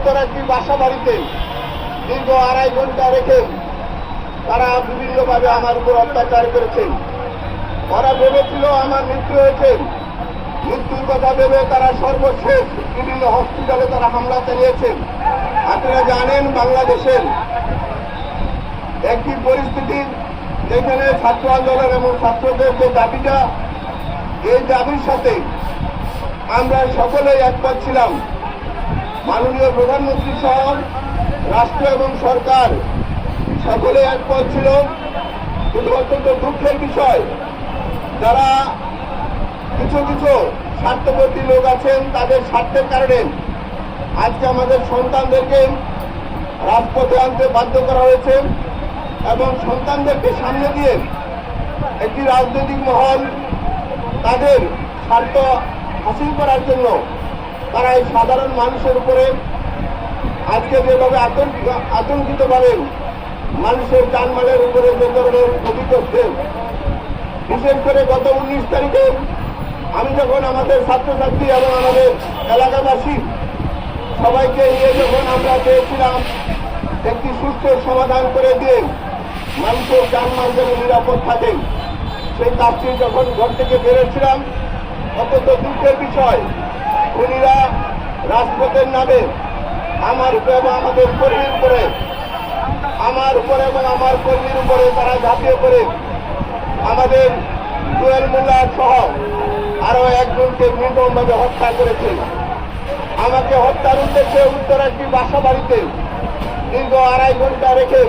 উত্তর একটি বাসা বাড়িতে দীর্ঘ 2.5 ঘন্টা রেখে তারা বিভিন্নভাবে আমার উপর অত্যাচার করেছেন। ওরা ভেবেছিল আমার মৃত্যু হয়েছে, মৃত্যুর কথা ভেবে তারা সর্বশেষ বিভিন্ন হসপিটালে তারা হামলা চালিয়েছেন। আপনারা জানেন বাংলাদেশের একটি পরিস্থিতি যেখানে ছাত্র আন্দোলন এবং ছাত্রদের যে দাবিটা, এই দাবির সাথে আমরা সকলেই একমত ছিলাম। মাননীয় প্রধানমন্ত্রী সহ রাষ্ট্র এবং সরকার সকলে একমত ছিল। কিন্তু অত্যন্ত দুঃখের বিষয়, যারা কিছু কিছু স্বার্থপরী লোক আছেন, তাদের স্বার্থের কারণে আজকে আমাদের সন্তানদেরকে রাজপথে আনতে বাধ্য করা হয়েছে এবং সন্তানদেরকে সামনে দিয়ে একটি রাজনৈতিক মহল তাদের স্বার্থ হাসিল করার জন্য তারা এই সাধারণ মানুষের উপরে আজকে যেভাবে আতঙ্কিতভাবে মানুষের জানমালের উপরে যে ধরনের ক্ষতি করছে। বিশেষ করে গত 19 তারিখে আমি যখন আমাদের ছাত্রছাত্রী এবং আমাদের এলাকাবাসী সবাইকে নিয়ে যখন আমরা চেয়েছিলাম একটি সুস্থ সমাধান করে দিয়ে মানুষের জানমাল যেন নিরাপদ থাকে, সেই কাজটি যখন ঘর থেকে বেরোচ্ছিলাম, অত্যন্ত দুঃখের বিষয়, খুনিরা রাজপথের নামে আমার উপরে এবং আমাদের কর্মীর উপরে এবং আমার কর্মীর উপরে তারা ঝাঁপিয়ে পড়ে আমাদের জুয়েল মোল্লা সহ আরো একজনকে নির্মমভাবে হত্যা করেছে। আমাকে হত্যার উদ্দেশ্যে উত্তর একটি বাসা বাড়িতে দীর্ঘ 2.5 ঘন্টা রেখে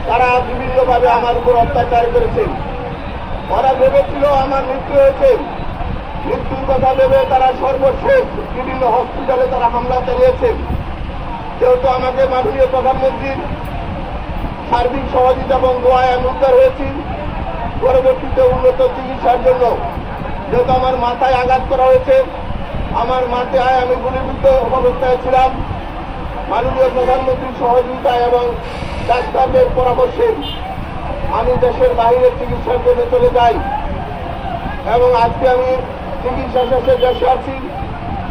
তারা বিভিন্নভাবে আমার উপর অত্যাচার করেছে। ওরা ভেবেছিল আমার মৃত্যু হয়েছে, মৃত্যুর কথা ভেবে তারা সর্বশেষ বিভিন্ন হসপিটালে তারা হামলা চালিয়েছে। যেহেতু আমাকে মাননীয় প্রধানমন্ত্রীর সার্বিক সহযোগিতা এবং দোয়ায় আমি উদ্ধার হয়েছি, পরবর্তীতে উন্নত চিকিৎসার জন্য যেহেতু আমার মাথায় আঘাত করা হয়েছে, আমার মাথায় আমি গুলিবিদ্ধ অবস্থায় ছিলাম, মাননীয় প্রধানমন্ত্রীর সহযোগিতায় এবং ডাক্তারদের পরামর্শে আমি দেশের বাইরে চিকিৎসার জন্য চলে যাই এবং আজকে আমি চিকিৎসা শেষে দেশে আছি।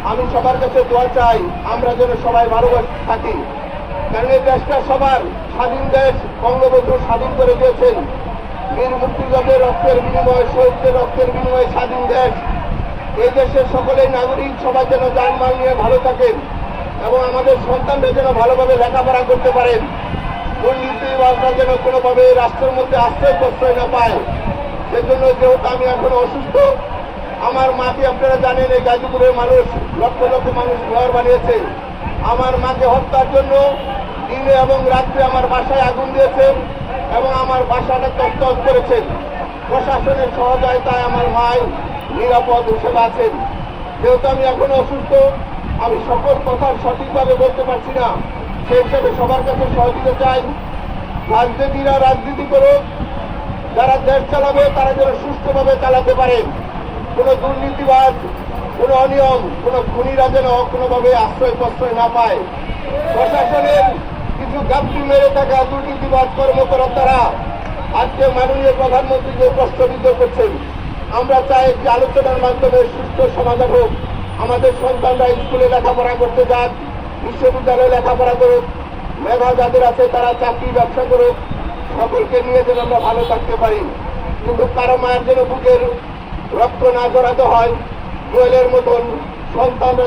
আমি সবার কাছে দোয়া চাই আমরা যেন সবাই ভালোবাসে থাকি, কারণ এই দেশটা সবার স্বাধীন দেশ। বঙ্গবন্ধু স্বাধীন করে দিয়েছেন, বীর মুক্তিযোদ্ধাদের রক্তের বিনিময়ে, শহীদদের রক্তের বিনিময়ে স্বাধীন দেশ। এই দেশের সকলেই নাগরিক সবাই যেন জানমাল নিয়ে ভালো থাকেন এবং আমাদের সন্তানরা যেন ভালোভাবে লেখাপড়া করতে পারেন। দুর্নীতিবাজরা যেন কোনোভাবে রাষ্ট্রের মধ্যে আশ্রয় প্রশ্রয় না পায়। সেজন্য যেহেতু আমি এখন অসুস্থ, আমার মাকে আপনারা জানেন এই গাজীপুরের মানুষ লক্ষ লক্ষ মানুষ ঘর বানিয়েছে। আমার মাকে হত্যার জন্য দিনে এবং রাত্রে আমার বাসায় আগুন দিয়েছেন এবং আমার বাসাটা তছনছ করেছেন। প্রশাসনের সহযোগিতায় আমার মাই নিরাপদ হিসেবে আছেন। যেহেতু আমি এখন অসুস্থ, আমি সকল কথা সঠিকভাবে বলতে পারছি না, সেই হিসেবে সবার কাছে সহযোগিতা চাই। রাজনীতিরা রাজনীতি করুক, যারা দেশ চালাবে তারা যেন সুষ্ঠুভাবে চালাতে পারেন। কোনো দুর্নীতিবাজ, কোনো অনিয়ম, কোনো খুনিরা যেন কোনোভাবে আশ্রয় প্রশ্রয় না পায়। প্রশাসনের কিছু গাপটি মেরে থাকা দুর্নীতিবাজ কর্মকর্তারা আজকে মাননীয় প্রধানমন্ত্রীকে প্রশ্নবিদ্ধ করছেন। আমরা চাই যে আলোচনার মাধ্যমে সুস্থ সমাধান হোক। আমাদের সন্তানরা স্কুলে লেখাপড়া করতে যাক, বিশ্ববিদ্যালয়ে লেখাপড়া করুক, মেধা যাদের আছে তারা চাকরি ব্যবসা করুক, সকলকে নিয়ে যেন আমরা ভালো থাকতে পারি। কিন্তু কারো মায়ের যেন বুকের রক্ত না জড়াতে হয়, জুয়েলের মতন সন্তানরা